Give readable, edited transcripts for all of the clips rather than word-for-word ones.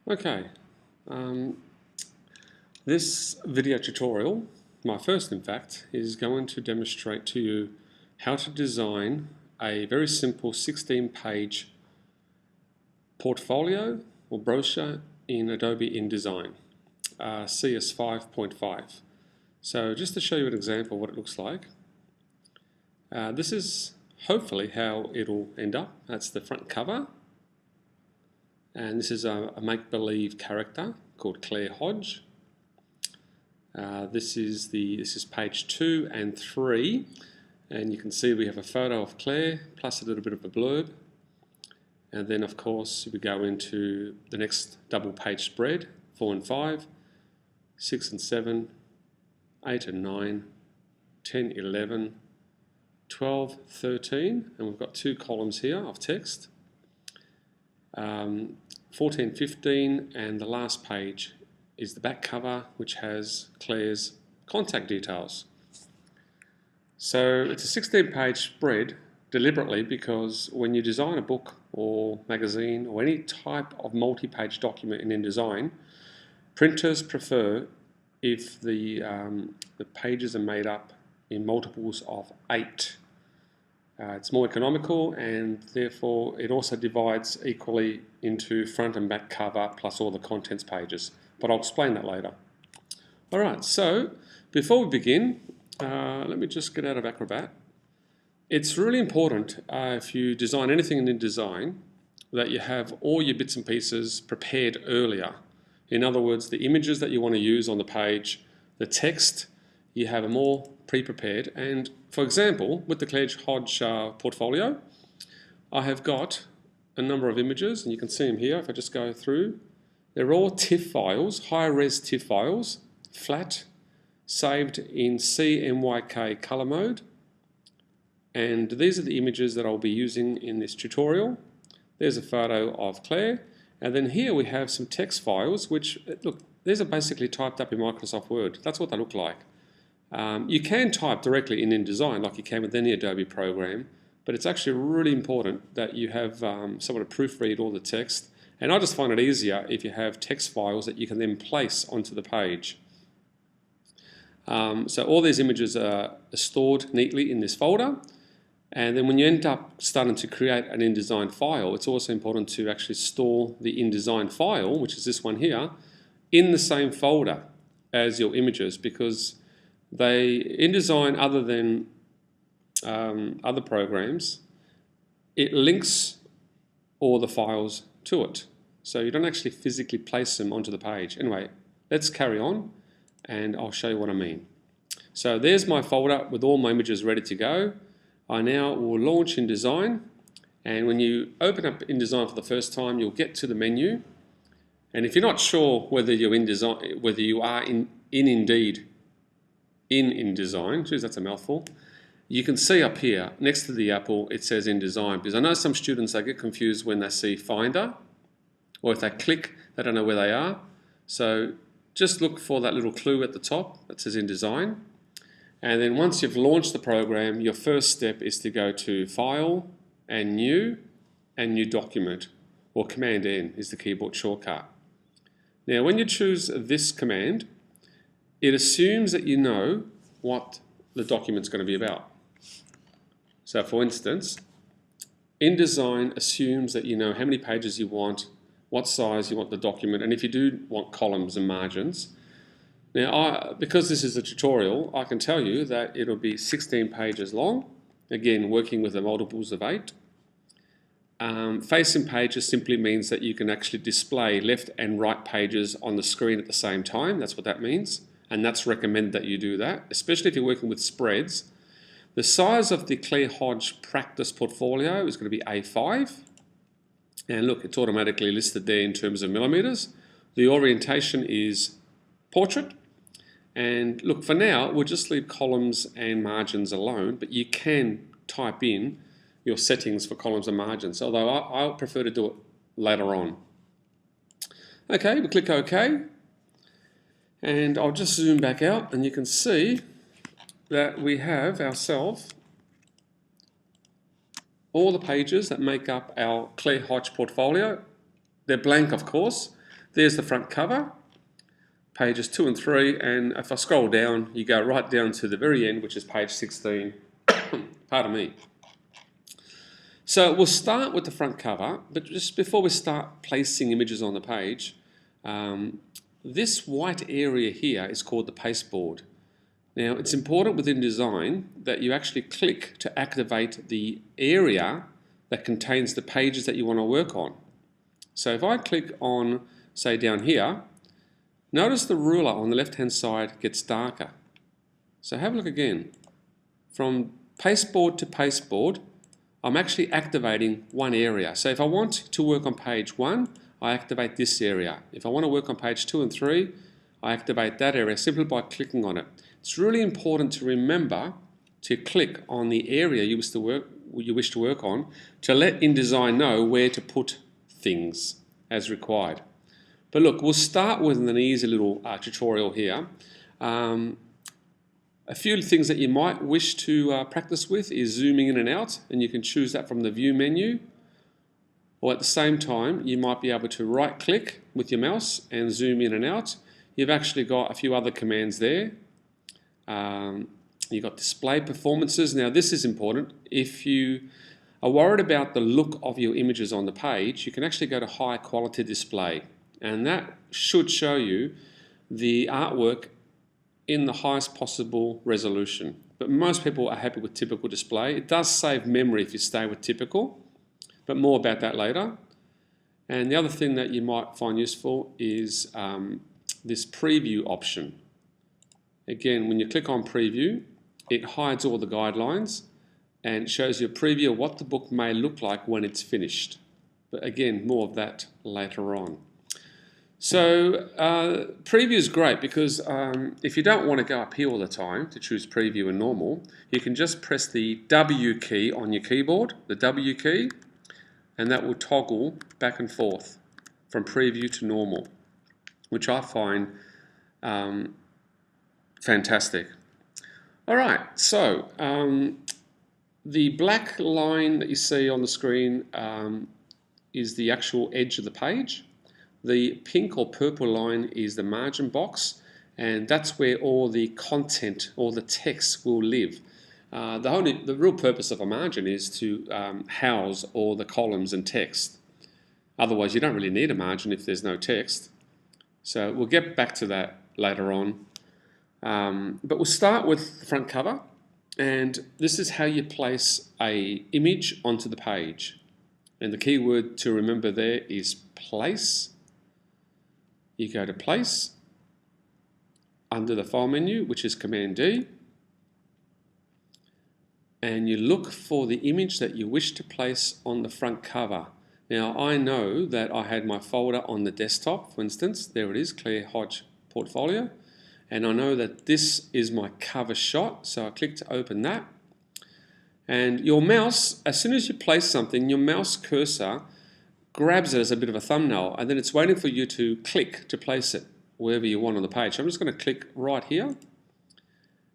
Okay, this video tutorial, my first in fact, is going to demonstrate to you how to design a very simple 16-page portfolio or brochure in Adobe InDesign, CS 5.5. So just to show you an example of what it looks like, this is hopefully how it'll end up. That's the front cover. And this is a make-believe character called Claire Hodge. This is page 2 and 3, and you can see we have a photo of Claire plus a little bit of a blurb. And then of course we go into the next double-page spread, 4 and 5, 6 and 7, 8 and 9, 10, 11, 12, 13, and we've got 2 columns here of text. 14, 15, and the last page is the back cover, which has Claire's contact details. So it's a 16-page spread deliberately because when you design a book or magazine or any type of multi-page document in InDesign, printers prefer if the pages are made up in multiples of 8. It's more economical, and therefore it also divides equally into front and back cover plus all the contents pages, but I'll explain that later. Alright, so before we begin, let me just get out of Acrobat. It's really important if you design anything in InDesign that you have all your bits and pieces prepared earlier. In other words, the images that you want to use on the page, the text, you have them all pre-prepared. And for example, with the Claire Hodge portfolio, I have got a number of images, and you can see them here if I just go through. They're all TIFF files, high-res TIFF files, flat, saved in CMYK color mode. And these are the images that I'll be using in this tutorial. There's a photo of Claire. And then here we have some text files, which, look, these are basically typed up in Microsoft Word. That's what they look like. You can type directly in InDesign like you can with any Adobe program, but it's actually really important that you have someone to proofread all the text. And I just find it easier if you have text files that you can then place onto the page. So all these images are stored neatly in this folder. And then when you end up starting to create an InDesign file, it's also important to actually store the InDesign file, which is this one here, in the same folder as your images, because InDesign, other than other programs, it links all the files to it. So you don't actually physically place them onto the page. Anyway, let's carry on and I'll show you what I mean. So there's my folder with all my images ready to go. I now will launch InDesign, and when you open up InDesign for the first time, you'll get to the menu. And if you're not sure whether you're in InDesign, whether you are in InDesign, geez, that's a mouthful, you can see up here next to the apple it says InDesign, because I know some students, they get confused when they see Finder, or if they click they don't know where they are. So just look for that little clue at the top that says InDesign, and then once you've launched the program, your first step is to go to File and New Document, or Command N is the keyboard shortcut. Now when you choose this command, it assumes that you know what the document's going to be about. So for instance, InDesign assumes that you know how many pages you want, what size you want the document, and if you do want columns and margins. Now, because this is a tutorial, I can tell you that it'll be 16 pages long, again working with the multiples of 8. Facing pages simply means that you can actually display left and right pages on the screen at the same time. That's what that means. And that's recommended that you do that, especially if you're working with spreads. The size of the Claire Hodge practice portfolio is going to be A5. And look, it's automatically listed there in terms of millimeters. The orientation is portrait. And look, for now, we'll just leave columns and margins alone, but you can type in your settings for columns and margins, although I prefer to do it later on. Okay, we click OK. And I'll just zoom back out, and you can see that we have ourselves all the pages that make up our Claire Hodge portfolio. They're blank, of course, there's the front cover, pages 2 and 3, and if I scroll down, you go right down to the very end, which is page 16. Pardon me. So we'll start with the front cover, but just before we start placing images on the page, this white area here is called the pasteboard. Now, it's important within InDesign that you actually click to activate the area that contains the pages that you want to work on. So if I click on, say, down here, notice the ruler on the left-hand side gets darker. So have a look again. From pasteboard to pasteboard, I'm actually activating one area. So if I want to work on page 1, I activate this area. If I want to work on page 2 and 3, I activate that area simply by clicking on it. It's really important to remember to click on the area you wish to work on to let InDesign know where to put things as required. But look, we'll start with an easy little tutorial here. A few things that you might wish to practice with is zooming in and out, and you can choose that from the View menu. Or at the same time, you might be able to right-click with your mouse and zoom in and out. You've actually got a few other commands there. You've got display performances. Now this is important. If you are worried about the look of your images on the page, you can actually go to high quality display, and that should show you the artwork in the highest possible resolution. But most people are happy with typical display. It does save memory if you stay with typical, but more about that later. And the other thing that you might find useful is this preview option. Again, when you click on preview, it hides all the guidelines and shows you a preview of what the book may look like when it's finished. But again, more of that later on. So preview is great because if you don't want to go up here all the time to choose preview and normal, you can just press the W key on your keyboard, the W key, and that will toggle back and forth from preview to normal, which I find fantastic. All right, so the black line that you see on the screen is the actual edge of the page. The pink or purple line is the margin box, and that's where all the content or the text will live. The real purpose of a margin is to house all the columns and text. Otherwise, you don't really need a margin if there's no text. So we'll get back to that later on. But we'll start with the front cover, and this is how you place an image onto the page. And the key word to remember there is place. You go to place under the file menu, which is Command D, and you look for the image that you wish to place on the front cover. Now I know that I had my folder on the desktop, for instance. There it is, Claire Hodge Portfolio, and I know that this is my cover shot, so I click to open that. And your mouse, as soon as you place something, your mouse cursor grabs it as a bit of a thumbnail, and then it's waiting for you to click to place it wherever you want on the page. So I'm just going to click right here,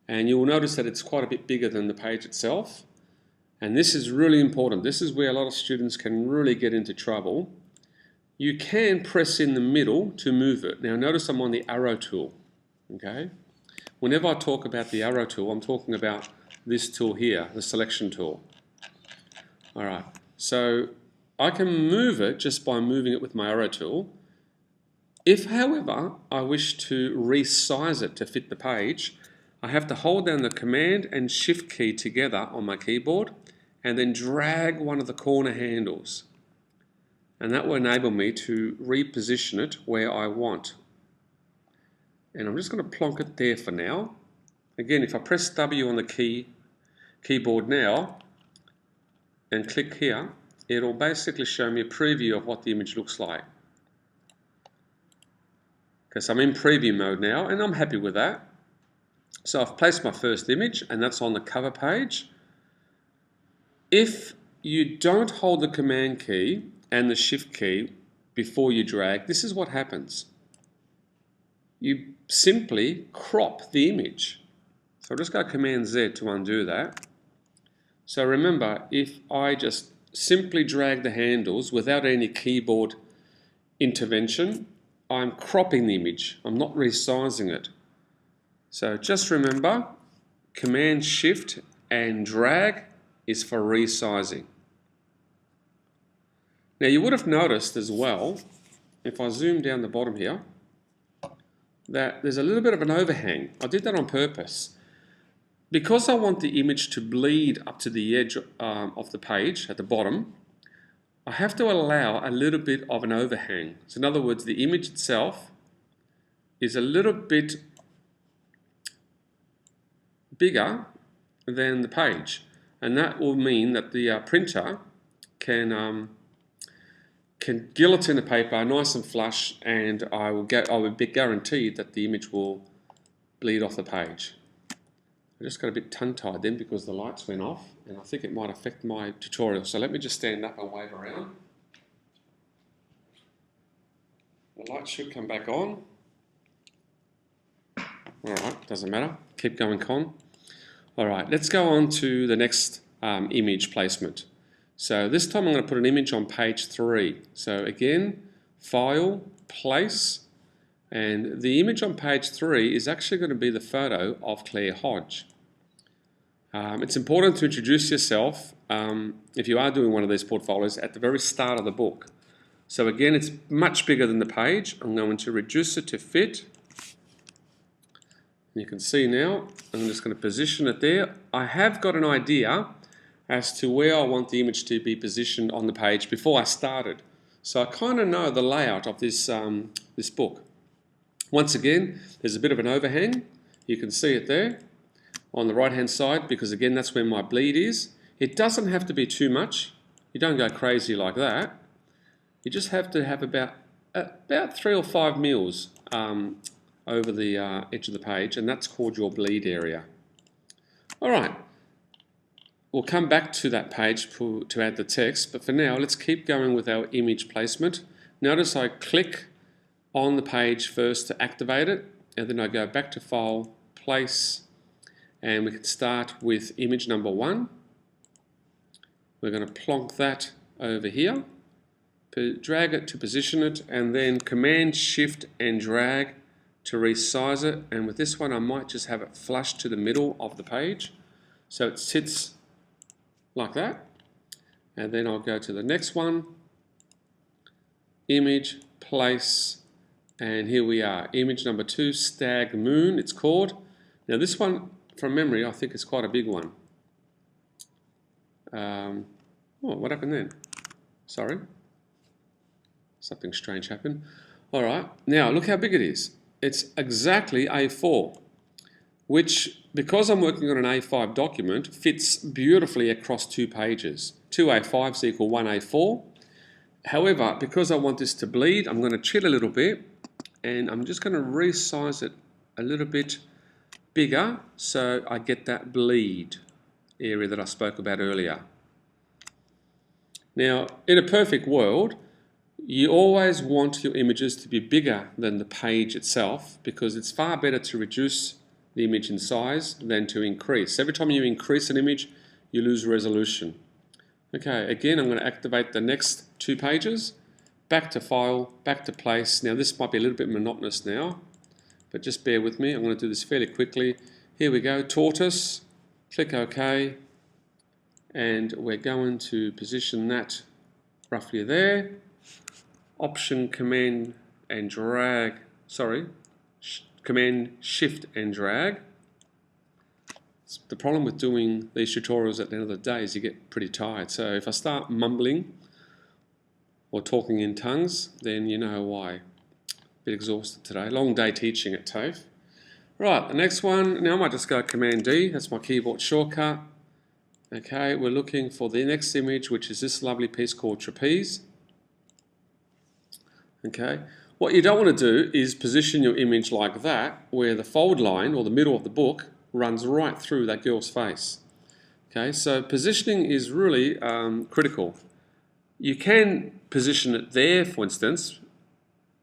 and you will notice that it's quite a bit bigger than the page itself. And this is really important. This is where a lot of students can really get into trouble. You can press in the middle to move it. Now notice I'm on the arrow tool. Okay. Whenever I talk about the arrow tool, I'm talking about this tool here, the selection tool. All right. So I can move it just by moving it with my arrow tool. If, however, I wish to resize it to fit the page, I have to hold down the Command and Shift key together on my keyboard and then drag one of the corner handles. And that will enable me to reposition it where I want. And I'm just going to plonk it there for now. Again, if I press W on the keyboard now and click here, it'll basically show me a preview of what the image looks like. Okay, so I'm in preview mode now, and I'm happy with that. So I've placed my first image, and that's on the cover page. If you don't hold the Command key and the Shift key before you drag, this is what happens. You simply crop the image. So I'll just go Command Z to undo that. So remember, if I just simply drag the handles without any keyboard intervention, I'm cropping the image. I'm not resizing it. So just remember, Command Shift and drag is for resizing. Now you would have noticed as well, if I zoom down the bottom here, that there's a little bit of an overhang. I did that on purpose. Because I want the image to bleed up to the edge of the page at the bottom, I have to allow a little bit of an overhang. So in other words, the image itself is a little bit bigger than the page, and that will mean that the printer can guillotine the paper nice and flush, and I will be guaranteed that the image will bleed off the page. I just got a bit tongue-tied then because the lights went off, and I think it might affect my tutorial. So let me just stand up and wave around. The light should come back on. Alright, doesn't matter. Keep going, Con. Alright, let's go on to the next image placement. So this time I'm going to put an image on page 3. So again, File, Place, and the image on page 3 is actually going to be the photo of Claire Hodge. It's important to introduce yourself if you are doing one of these portfolios at the very start of the book. So again, it's much bigger than the page. I'm going to reduce it to fit. You can see now, I'm just going to position it there. I have got an idea as to where I want the image to be positioned on the page before I started. So I kind of know the layout of this, this book. Once again, there's a bit of an overhang. You can see it there on the right hand side because again, that's where my bleed is. It doesn't have to be too much. You don't go crazy like that. You just have to have about 3 or 5 mils over the edge of the page, and that's called your bleed area. All right, we'll come back to that page to add the text, but for now, let's keep going with our image placement. Notice I click on the page first to activate it, and then I go back to File, Place, and we can start with image number 1. We're going to plonk that over here, drag it to position it, and then Command Shift and drag to resize it. And with this one, I might just have it flush to the middle of the page, so it sits like that. And then I'll go to the next one, Image, Place, and here we are, image number 2, Stag Moon, it's called. Now this one, from memory, I think it's quite a big one. Oh, what happened then? Sorry. Something strange happened. All right, now look how big it is. It's exactly A4, which, because I'm working on an A5 document, fits beautifully across 2 pages. 2 A5s equal 1 A4. However, because I want this to bleed, I'm going to chill a little bit, and I'm just going to resize it a little bit bigger so I get that bleed area that I spoke about earlier. Now, in a perfect world, you always want your images to be bigger than the page itself because it's far better to reduce the image in size than to increase. Every time you increase an image, you lose resolution. Okay, again, I'm going to activate the next 2 pages. Back to File, back to Place. Now this might be a little bit monotonous now, but just bear with me. I'm going to do this fairly quickly. Here we go, Tortoise. Click OK. And we're going to position that roughly there. Option, Command and drag, Command Shift and drag. The problem with doing these tutorials at the end of the day is you get pretty tired. So if I start mumbling or talking in tongues, then you know why. A bit exhausted today. Long day teaching at TAFE. Right, the next one, now I might just go Command D, that's my keyboard shortcut. Okay, we're looking for the next image, which is this lovely piece called Trapeze. Okay, what you don't want to do is position your image like that, where the fold line, or the middle of the book, runs right through that girl's face. Okay, so positioning is really critical. You can position it there, for instance,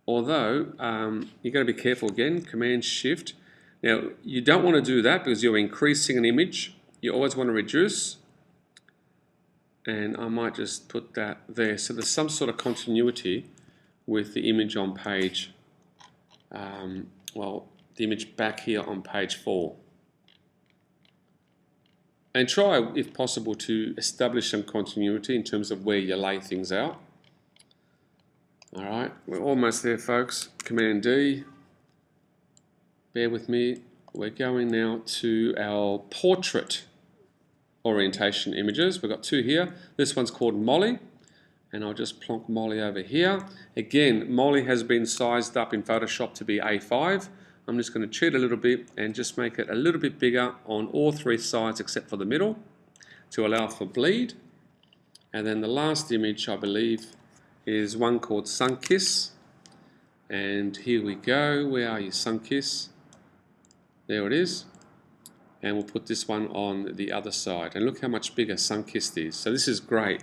although you've got to be careful again, Command Shift. Now, you don't want to do that because you're increasing an image. You always want to reduce. And I might just put that there. So there's some sort of continuity with the image on page well, the image back here on page 4. And try, if possible, to establish some continuity in terms of where you lay things out. All right, we're almost there, folks. Command D. Bear with me. We're going now to our portrait orientation images. We've got 2 here. This one's called Molly, and I'll just plonk Molly over here. Again, Molly has been sized up in Photoshop to be A5. I'm just going to cheat a little bit and just make it a little bit bigger on all 3 sides except for the middle to allow for bleed. And then the last image, I believe, is one called Sunkiss. And here we go. Where are you, Sunkiss? There it is. And we'll put this one on the other side. And look how much bigger Sunkissed is. So this is great.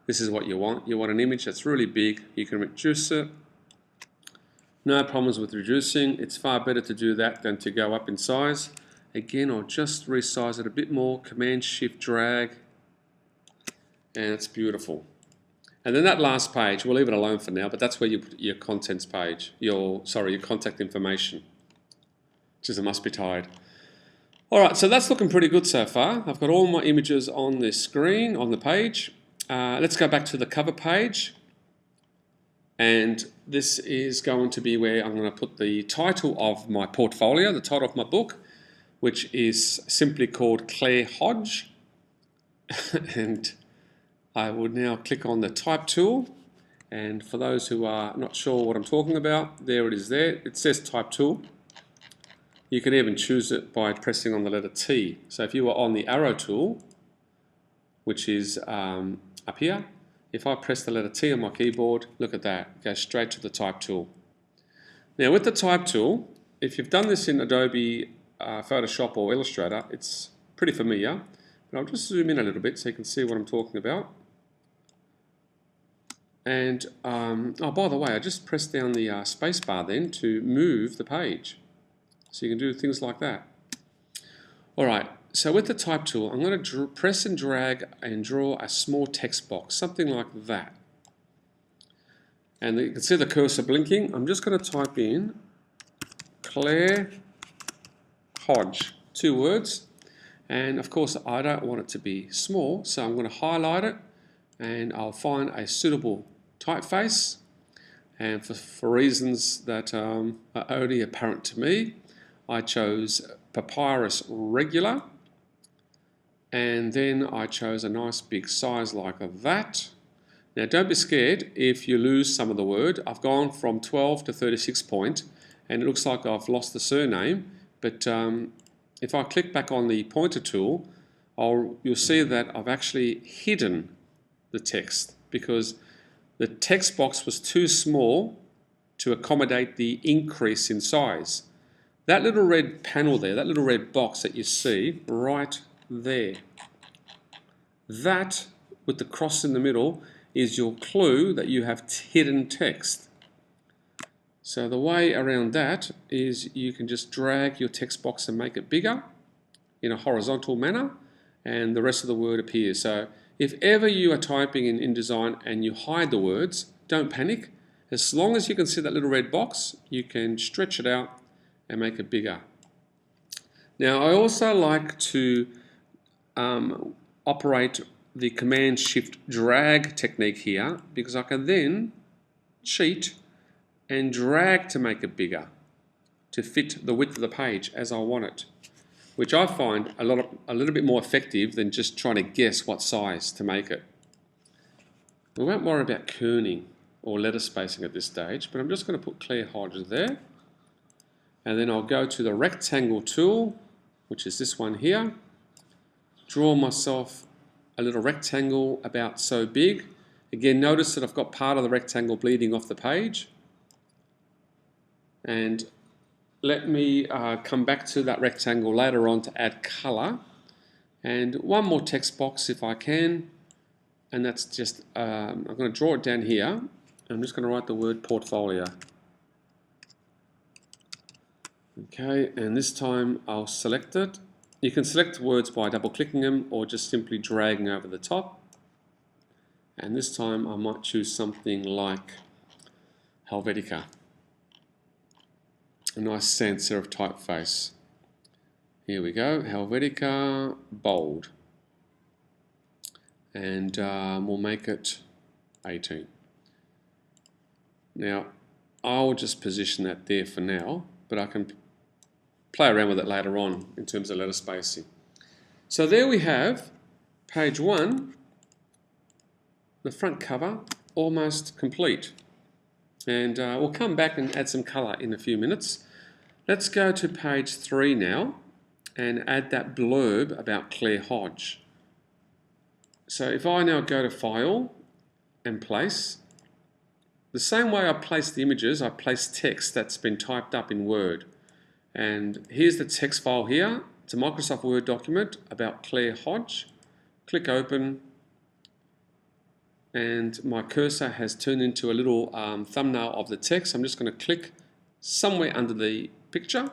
This is what you want. You want an image that's really big. You can reduce it. No problems with reducing. It's far better to do that than to go up in size. Again, I'll just resize it a bit more. Command Shift drag. And it's beautiful. And then that last page, we'll leave it alone for now, but that's where you put your contents page, your contact information, which is a must be tied. All right, so that's looking pretty good so far. I've got all my images on the screen, on the page. Let's go back to the cover page. And this is going to be where I'm going to put the title of my portfolio, the title of my book, which is simply called Claire Hodge. And I would now click on the type tool. And for those who are not sure what I'm talking about, there it is there. It says type tool. You can even choose it by pressing on the letter T. So if you were on the arrow tool, which is up here, if I press the letter T on my keyboard, look at that, it goes straight to the type tool. Now with the type tool, if you've done this in Adobe Photoshop or Illustrator, it's pretty familiar, but I'll just zoom in a little bit so you can see what I'm talking about. And, oh, by the way, I just pressed down the space bar then to move the page. So you can do things like that. All right. So with the type tool, I'm going to press and drag and draw a small text box, something like that. And you can see the cursor blinking. I'm just going to type in Claire Hodge, 2 words. And of course, I don't want it to be small, so I'm going to highlight it and I'll find a suitable typeface. And for reasons that are only apparent to me, I chose Papyrus Regular. And then I chose a nice big size like that. Now don't be scared if you lose some of the word. I've gone from 12 to 36 point and it looks like I've lost the surname, but if I click back on the pointer tool, you'll see that I've actually hidden the text because the text box was too small to accommodate the increase in size. That little red panel there, that little red box that you see right there, that with the cross in the middle is your clue that you have hidden text. So the way around that is you can just drag your text box and make it bigger in a horizontal manner and the rest of the word appears. So if ever you are typing in InDesign and you hide the words, don't panic. As long as you can see that little red box, you can stretch it out and make it bigger. Now I also like to operate the Command Shift drag technique here because I can then cheat and drag to make it bigger to fit the width of the page as I want it, which I find a little bit more effective than just trying to guess what size to make it. We won't worry about kerning or letter spacing at this stage, but I'm just going to put Claire Hodge there, and then I'll go to the rectangle tool, which is this one here, draw myself a little rectangle about so big. Again, notice that I've got part of the rectangle bleeding off the page. And let me come back to that rectangle later on to add color. And one more text box if I can. And that's just, I'm going to draw it down here. I'm just going to write the word portfolio. Okay, and this time I'll select it. You can select words by double clicking them or just simply dragging over the top. And this time I might choose something like Helvetica. a nice sans serif typeface. Here we go, Helvetica bold, and we'll make it 18. Now I'll just position that there for now, but I can play around with it later on in terms of letter spacing. So there we have page 1, the front cover, almost complete. And we'll come back and add some colour in a few minutes. Let's go to page 3 now and add that blurb about Claire Hodge. So if I now go to File and Place, the same way I place the images, I place text that's been typed up in Word. And here's the text file here. It's a Microsoft Word document about Claire Hodge. Click Open, and my cursor has turned into a little thumbnail of the text. I'm just going to click somewhere under the picture,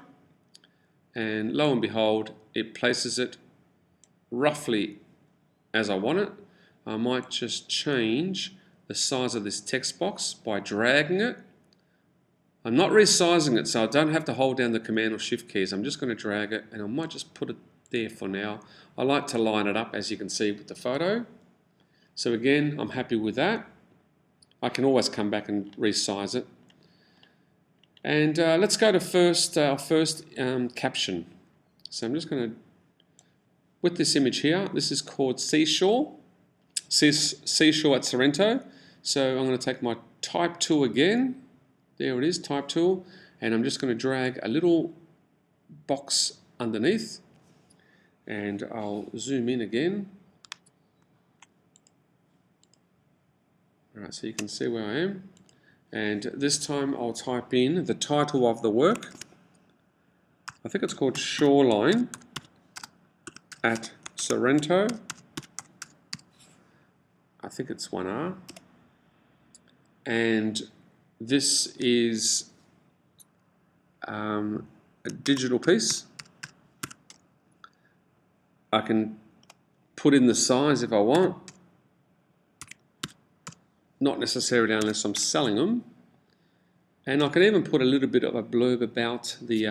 and lo and behold, it places it roughly as I want it. I might just change the size of this text box by dragging it. I'm not resizing it, so I don't have to hold down the Command or Shift keys. I'm just going to drag it, and I might just put it there for now. I like to line it up, as you can see with the photo. So again, I'm happy with that. I can always come back and resize it. And let's go to our first caption. So I'm just going to, with this image here, this is called Seashore at Sorrento. So I'm going to take my type tool again. There it is, type tool. And I'm just going to drag a little box underneath. And I'll zoom in again. Alright, so you can see where I am. And this time I'll type in the title of the work. I think it's called Shoreline at Sorrento. I think it's 1R. And this is a digital piece. I can put in the size if I want. Not necessarily unless I'm selling them. And I can even put a little bit of a blurb about the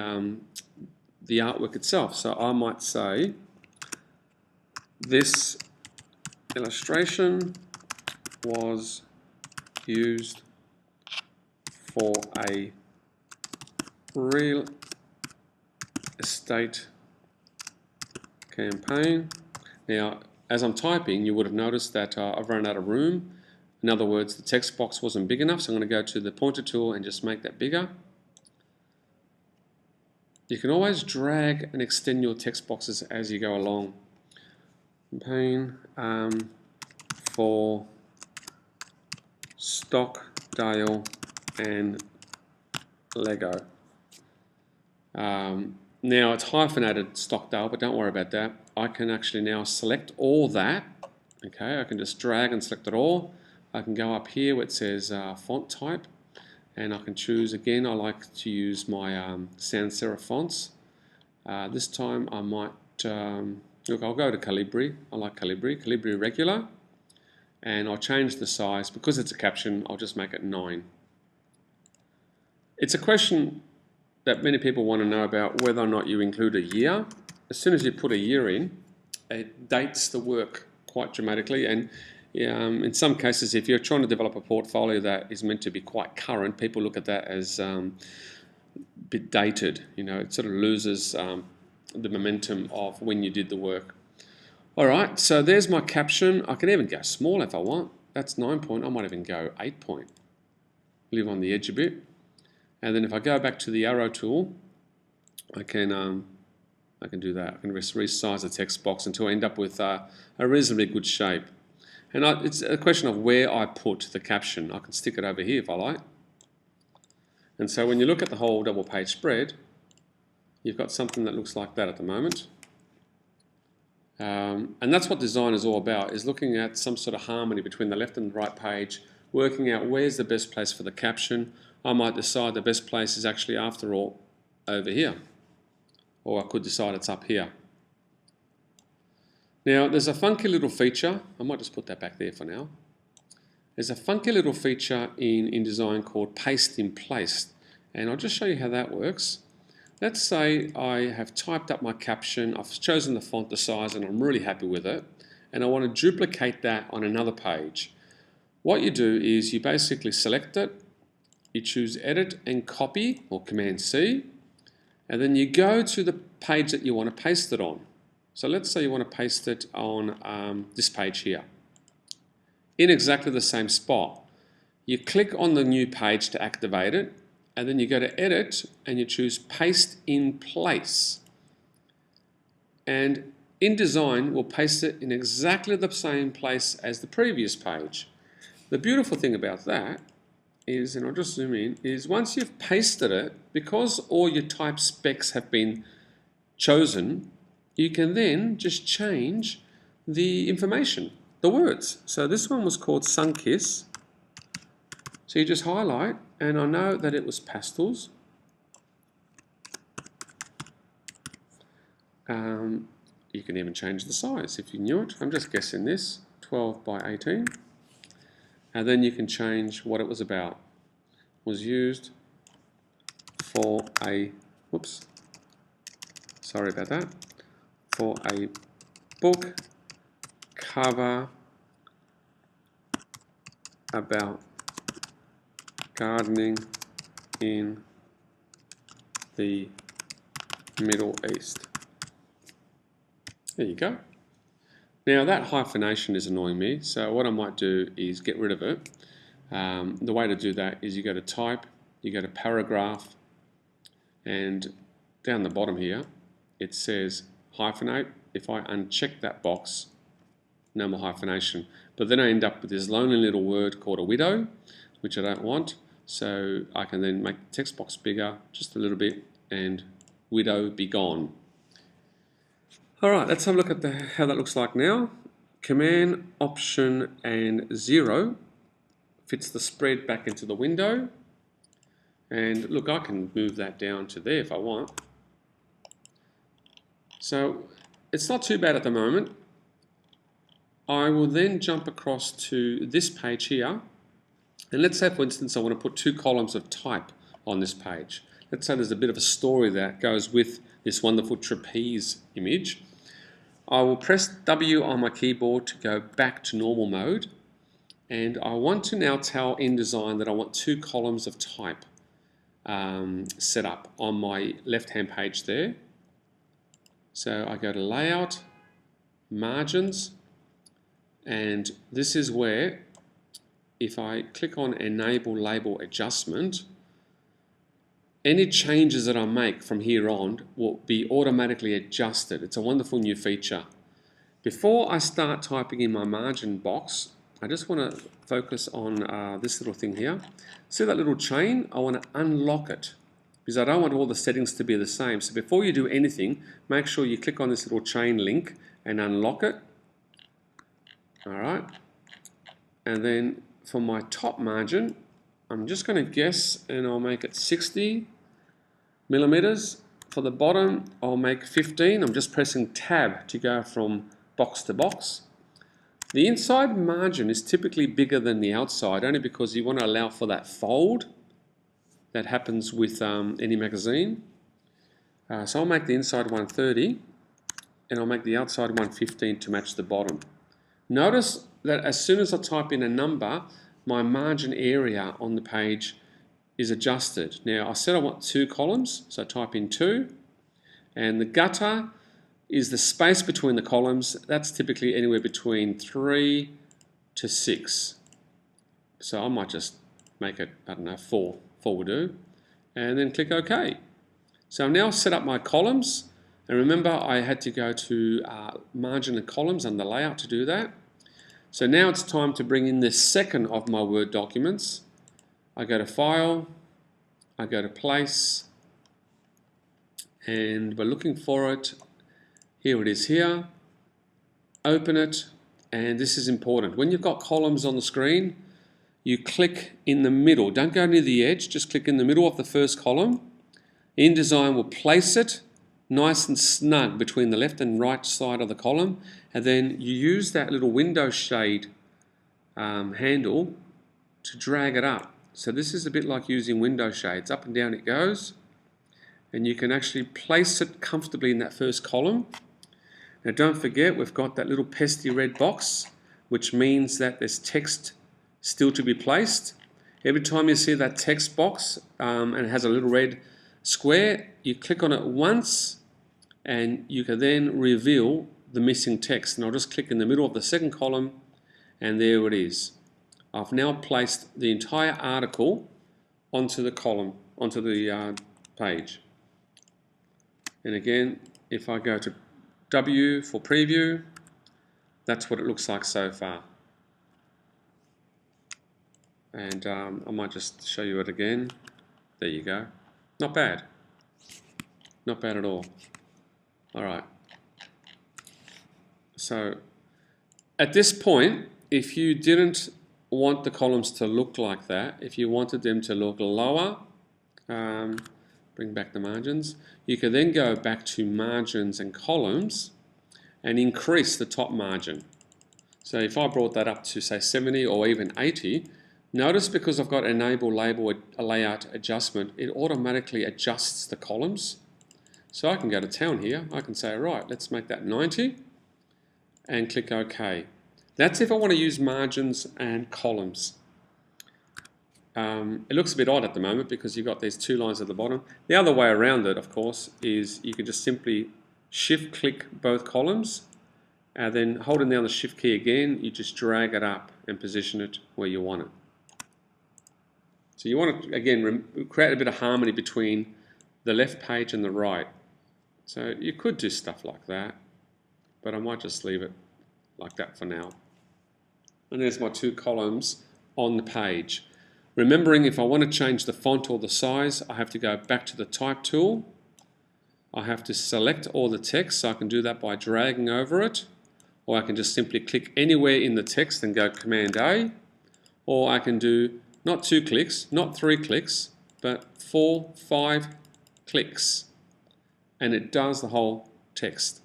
artwork itself. So I might say, this illustration was used for a real estate campaign. Now, as I'm typing, you would have noticed that I've run out of room. In other words, the text box wasn't big enough, so I'm going to go to the pointer tool and just make that bigger. You can always drag and extend your text boxes as you go along. Campaign for Stockdale and Lego. Now it's hyphenated Stockdale, but don't worry about that. I can actually now select all that. Okay, I can just drag and select it all. I can go up here where it says font type, and I can choose again. I like to use my sans serif fonts. This time I might look. I'll go to Calibri. I like Calibri regular, and I'll change the size because it's a caption. I'll just make it 9. It's a question that many people want to know about whether or not you include a year. As soon as you put a year in, it dates the work quite dramatically, and in some cases, if you're trying to develop a portfolio that is meant to be quite current, people look at that as a bit dated. You know, it sort of loses the momentum of when you did the work. All right, so there's my caption. I can even go small if I want. That's 9 point. I might even go 8 point. Live on the edge a bit. And then if I go back to the arrow tool, I can do that. I can resize the text box until I end up with a reasonably good shape. And it's a question of where I put the caption. I can stick it over here if I like. And so when you look at the whole double page spread, you've got something that looks like that at the moment. And that's what design is all about, is looking at some sort of harmony between the left and the right page, working out where's the best place for the caption. I might decide the best place is actually, after all, over here. Or I could decide it's up here. Now, there's a funky little feature. I might just put that back there for now. There's a funky little feature in InDesign called Paste in Place. And I'll just show you how that works. Let's say I have typed up my caption, I've chosen the font, the size, and I'm really happy with it, and I want to duplicate that on another page. What you do is you basically select it, you choose Edit and Copy, or Command C, and then you go to the page that you want to paste it on. So let's say you want to paste it on this page here, in exactly the same spot. You click on the new page to activate it, and then you go to Edit and you choose Paste in Place. And InDesign will paste it in exactly the same place as the previous page. The beautiful thing about that is, and I'll just zoom in, is once you've pasted it, because all your type specs have been chosen, you can then just change the information, the words. So this one was called Sunkiss. So you just highlight, and I know that it was pastels. You can even change the size if you knew it. I'm just guessing this, 12 by 18. And then you can change what it was about. Was used for a, whoops, sorry about that, for a book cover about gardening in the Middle East. There you go. Now that hyphenation is annoying me, so what I might do is get rid of it. The way to do that is you go to Type, you go to Paragraph, and down the bottom here it says hyphenate. If I uncheck that box, no more hyphenation. But then I end up with this lonely little word called a widow, which I don't want. So I can then make the text box bigger just a little bit and widow be gone. Alright, let's have a look at how that looks like now. Command, Option and 0 fits the spread back into the window. And look, I can move that down to there if I want. So it's not too bad at the moment. I will then jump across to this page here. And let's say, for instance, I want to put 2 columns of type on this page. Let's say there's a bit of a story that goes with this wonderful trapeze image. I will press W on my keyboard to go back to normal mode. And I want to now tell InDesign that I want 2 columns of type set up on my left-hand page there. So I go to Layout, Margins, and this is where, if I click on Enable Label Adjustment, any changes that I make from here on will be automatically adjusted. It's a wonderful new feature. Before I start typing in my margin box, I just want to focus on this little thing here. See that little chain? I want to unlock it because I don't want all the settings to be the same. So before you do anything, make sure you click on this little chain link and unlock it. Alright. And then for my top margin, I'm just going to guess and I'll make it 60 millimeters. For the bottom, I'll make 15. I'm just pressing Tab to go from box to box. The inside margin is typically bigger than the outside, only because you want to allow for that fold that happens with any magazine. So I'll make the inside 130 and I'll make the outside 115 to match the bottom. Notice that as soon as I type in a number, my margin area on the page is adjusted. Now I said I want 2 columns, so I type in 2, and the gutter is the space between the columns. That's typically anywhere between 3 to 6. So I might just make it, I don't know, 4 will do, and then click OK. So I've now set up my columns, and remember I had to go to margin and columns under layout to do that. So now it's time to bring in the second of my Word documents. I go to File, I go to Place, and we're looking for it. Here it is here. Open it, and this is important. When you've got columns on the screen, you click in the middle. Don't go near the edge, just click in the middle of the first column. InDesign will place it nice and snug between the left and right side of the column, and then you use that little window shade handle to drag it up. So this is a bit like using window shades. Up and down it goes. And you can actually place it comfortably in that first column. Now don't forget, we've got that little pesky red box, which means that there's text still to be placed. Every time you see that text box and it has a little red square, you click on it once and you can then reveal the missing text. And I'll just click in the middle of the second column and there it is. I've now placed the entire article onto the column, onto the page. And again, if I go to W for preview, that's what it looks like so far. And I might just show you it again. There you go. Not bad. Not bad at all. All right. So at this point, if you didn't want the columns to look like that, if you wanted them to look lower, bring back the margins, you can then go back to margins and columns and increase the top margin. So if I brought that up to say 70 or even 80, notice because I've got enable label layout adjustment, it automatically adjusts the columns. So I can go to town here, I can say, right, let's make that 90 and click OK. That's if I want to use margins and columns. It looks a bit odd at the moment because you've got these two lines at the bottom. The other way around it, of course, is you can just simply shift-click both columns and then holding down the shift key again, you just drag it up and position it where you want it. So you want to, again, create a bit of harmony between the left page and the right. So you could do stuff like that, but I might just leave it like that for now. And there's my two columns on the page. Remembering if I want to change the font or the size, I have to go back to the type tool. I have to select all the text, so I can do that by dragging over it, or I can just simply click anywhere in the text and go Command A, or I can do not 2 clicks, not 3 clicks, but 4, 5 clicks, and it does the whole text.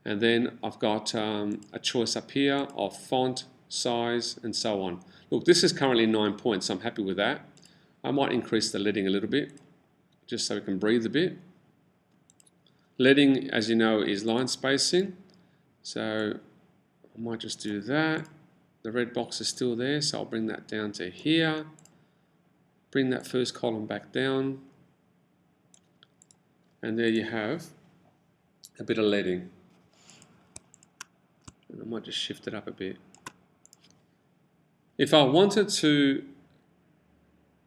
And then I've got a choice up here of font, size, and so on. Look, this is currently 9 points, so I'm happy with that. I might increase the leading a little bit, just so we can breathe a bit. Leading, as you know, is line spacing, so I might just do that. The red box is still there, so I'll bring that down to here. Bring that first column back down. And there you have a bit of leading. And I might just shift it up a bit. If I wanted to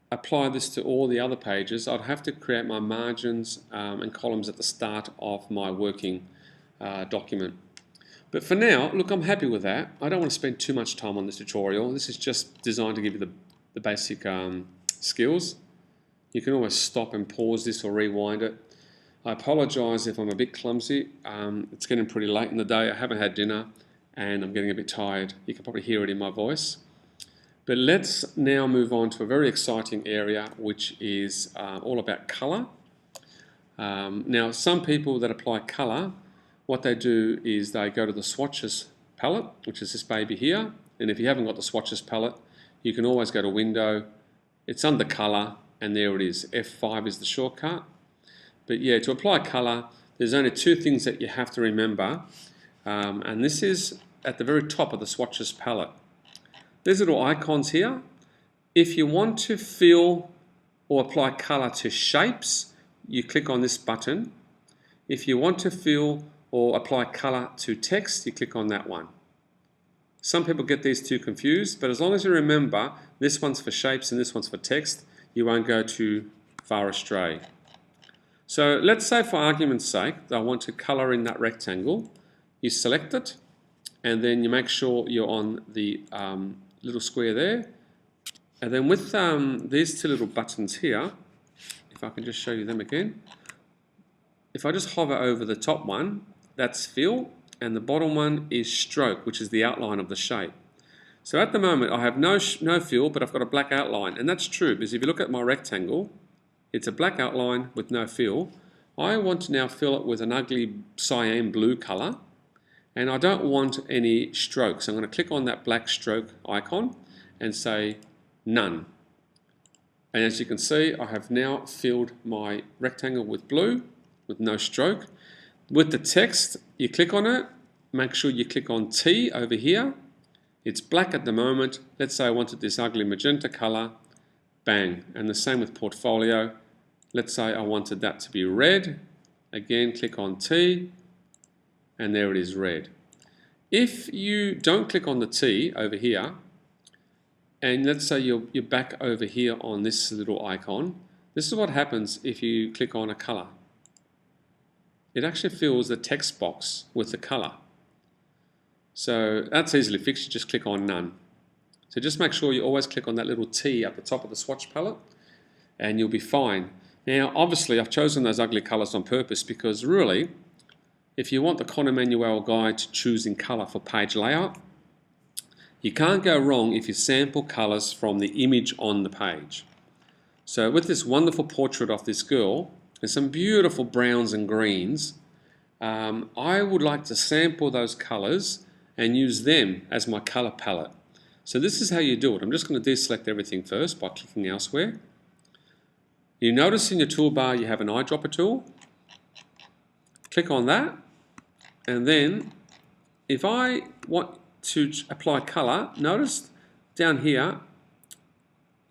apply this to all the other pages, I'd have to create my margins and columns at the start of my working document. But for now, look, I'm happy with that. I don't want to spend too much time on this tutorial. This is just designed to give you the basic skills. You can always stop and pause this or rewind it. I apologize if I'm a bit clumsy. It's getting pretty late in the day. I haven't had dinner and I'm getting a bit tired. You can probably hear it in my voice. But let's now move on to a very exciting area, which is all about color. Now, some people that apply color, what they do is they go to the swatches palette, which is this baby here. And if you haven't got the swatches palette, you can always go to Window. It's under color, and there it is. F5 is the shortcut. But yeah, to apply color, there's only two things that you have to remember. And this is at the very top of the swatches palette. There's little icons here. If you want to fill or apply color to shapes, you click on this button. If you want to fill or apply color to text, you click on that one. Some people get these two confused, but as long as you remember this one's for shapes and this one's for text, you won't go too far astray. So let's say for argument's sake, I want to color in that rectangle. You select it, and then you make sure you're on the little square there. And then with these two little buttons here, if I can just show you them again. If I just hover over the top one, that's fill, and the bottom one is stroke, which is the outline of the shape. So at the moment I have no fill, but I've got a black outline, and that's true because if you look at my rectangle, it's a black outline with no fill. I want to now fill it with an ugly cyan blue color, and I don't want any strokes. I'm going to click on that black stroke icon and say none. And as you can see, I have now filled my rectangle with blue with no stroke. With the text, you click on it, make sure you click on T over here. It's black at the moment. Let's say I wanted this ugly magenta color. Bang. And the same with portfolio. Let's say I wanted that to be red. Again, click on T, and there it is, red. If you don't click on the T over here, and let's say you're back over here on this little icon, this is what happens if you click on a color. It actually fills the text box with the color. So that's easily fixed. You just click on none. So just make sure you always click on that little T at the top of the swatch palette, and you'll be fine. Now, obviously, I've chosen those ugly colors on purpose because really, if you want the Conner Manuel guide to choosing color for page layout, you can't go wrong if you sample colors from the image on the page. So with this wonderful portrait of this girl, there's some beautiful browns and greens. I would like to sample those colors and use them as my color palette. So this is how you do it. I'm just going to deselect everything first by clicking elsewhere. You notice in your toolbar you have an eyedropper tool. Click on that, and then if I want to apply color, notice down here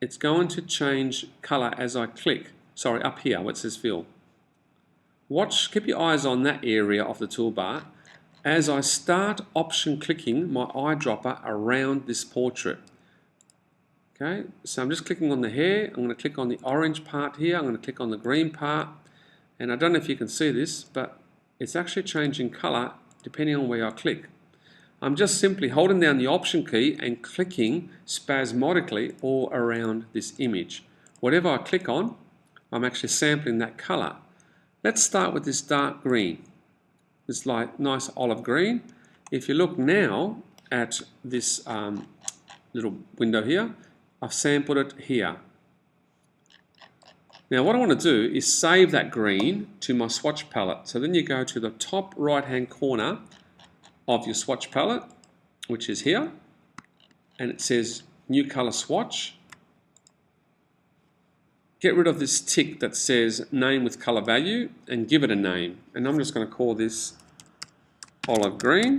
it's going to change color as I click. Sorry, up here where it says fill. Watch, keep your eyes on that area of the toolbar as I start option clicking my eyedropper around this portrait. Okay, so I'm just clicking on the hair. I'm going to click on the orange part here. I'm going to click on the green part. And I don't know if you can see this, but it's actually changing color depending on where I click. I'm just simply holding down the option key and clicking spasmodically all around this image. Whatever I click on, I'm actually sampling that color. Let's start with this dark green. This like nice olive green. If you look now at this little window here, I've sampled it here. Now what I want to do is save that green to my swatch palette. So then you go to the top right hand corner of your swatch palette, which is here, and it says new color swatch. Get rid of this tick that says name with color value and give it a name. And I'm just going to call this olive green.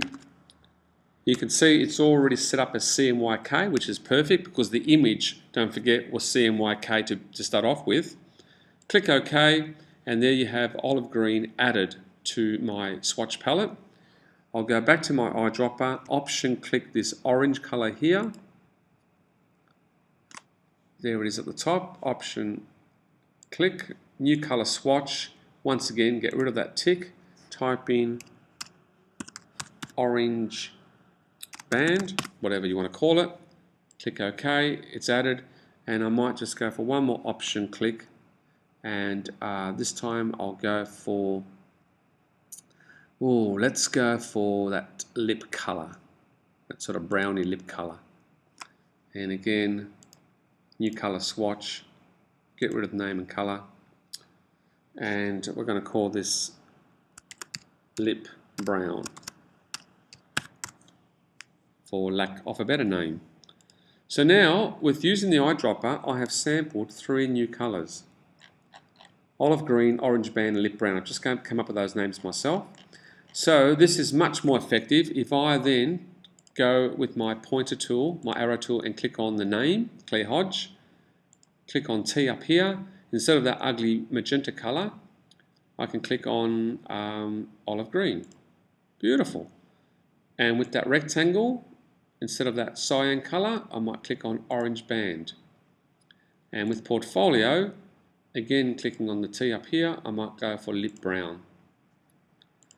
You can see it's already set up as CMYK, which is perfect because the image, don't forget, was CMYK to start off with. Click OK, and there you have olive green added to my swatch palette. I'll go back to my eyedropper, option click this orange color here. There it is at the top, option click, new color swatch. Once again, get rid of that tick, type in orange band, whatever you want to call it. Click OK, it's added, and I might just go for one more option click, and this time I'll go for, let's go for that lip color, that sort of browny lip color. And again, new color swatch, get rid of name and color, and we're going to call this lip brown for lack of a better name. So now, with using the eyedropper, I have sampled 3 new colors. Olive green, orange band, and lip brown. I've just come up with those names myself. So this is much more effective if I then go with my pointer tool, my arrow tool, and click on the name, Claire Hodge. Click on T up here. Instead of that ugly magenta color, I can click on olive green. Beautiful. And with that rectangle, instead of that cyan color, I might click on orange band. And with portfolio, again clicking on the T up here, I might go for lip brown.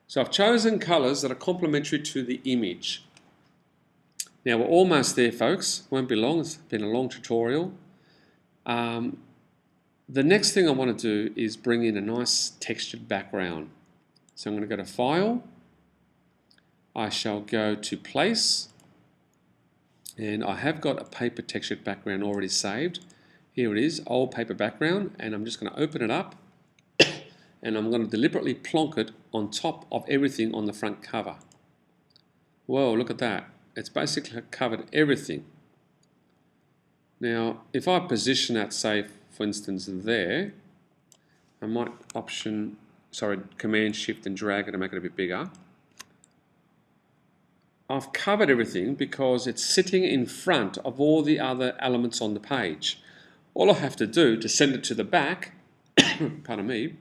So I've chosen colors that are complementary to the image. Now we're almost there, folks. Won't be long. It's been a long tutorial. The next thing I want to do is bring in a nice textured background. So I'm going to go to File. I shall go to Place. And I have got a paper textured background already saved. Here it is, old paper background, and I'm just going to open it up and I'm going to deliberately plonk it on top of everything on the front cover. Whoa, look at that. It's basically covered everything. Now, if I position that, say, for instance, there. I might Command Shift and drag it to make it a bit bigger. I've covered everything because it's sitting in front of all the other elements on the page. All I have to do to send it to the back, pardon me,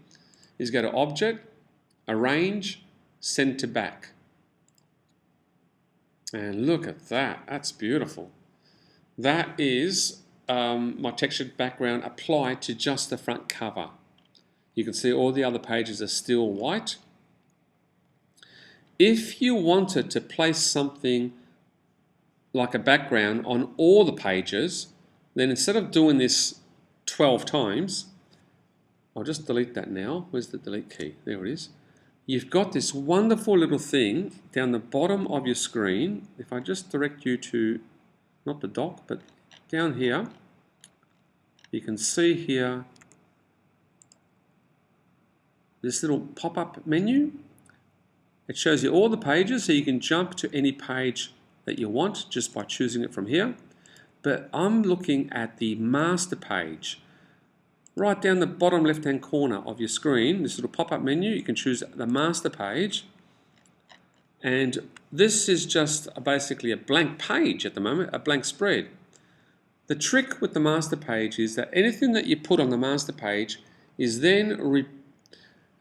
is go to Object, Arrange, Send to Back. And look at that, that's beautiful. That is my textured background applied to just the front cover. You can see all the other pages are still white. If you wanted to place something like a background on all the pages, then instead of doing this 12 times, I'll just delete that now. Where's the delete key? There it is. You've got this wonderful little thing down the bottom of your screen. If I just direct you to, not the dock, but down here, you can see here this little pop-up menu. It shows you all the pages, so you can jump to any page that you want just by choosing it from here. But I'm looking at the master page. Right down the bottom left-hand corner of your screen, this little pop-up menu, you can choose the master page. And this is just basically a blank page at the moment, a blank spread. The trick with the master page is that anything that you put on the master page is then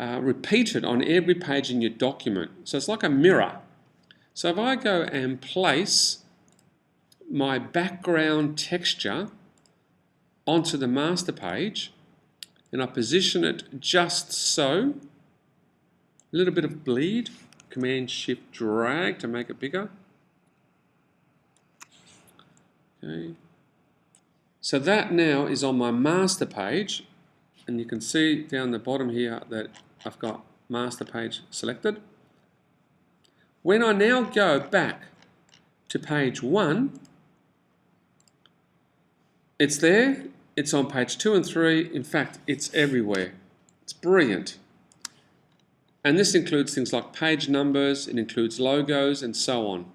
repeated on every page in your document. So it's like a mirror. So if I go and place my background texture onto the master page and I position it just so, a little bit of bleed, Command Shift drag to make it bigger. Okay. So that now is on my master page, and you can see down the bottom here that I've got master page selected. When I now go back to page 1, it's there, it's on page 2 and 3, in fact it's everywhere. It's brilliant. And this includes things like page numbers, it includes logos and so on.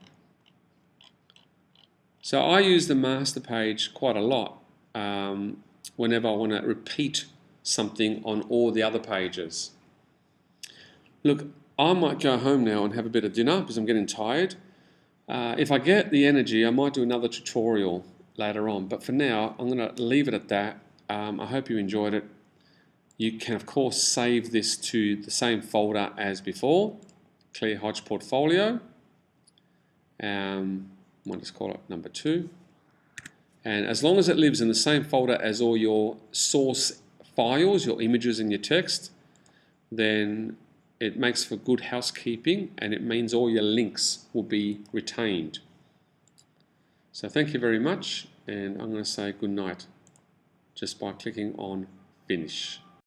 So I use the master page quite a lot whenever I want to repeat something on all the other pages. Look, I might go home now and have a bit of dinner because I'm getting tired. If I get the energy, I might do another tutorial later on. But for now, I'm going to leave it at that. I hope you enjoyed it. You can, of course, save this to the same folder as before, Clear Hodge Portfolio. Might just call it number 2. And as long as it lives in the same folder as all your source files, your images and your text, then it makes for good housekeeping and it means all your links will be retained. So thank you very much, and I'm going to say good night just by clicking on Finish.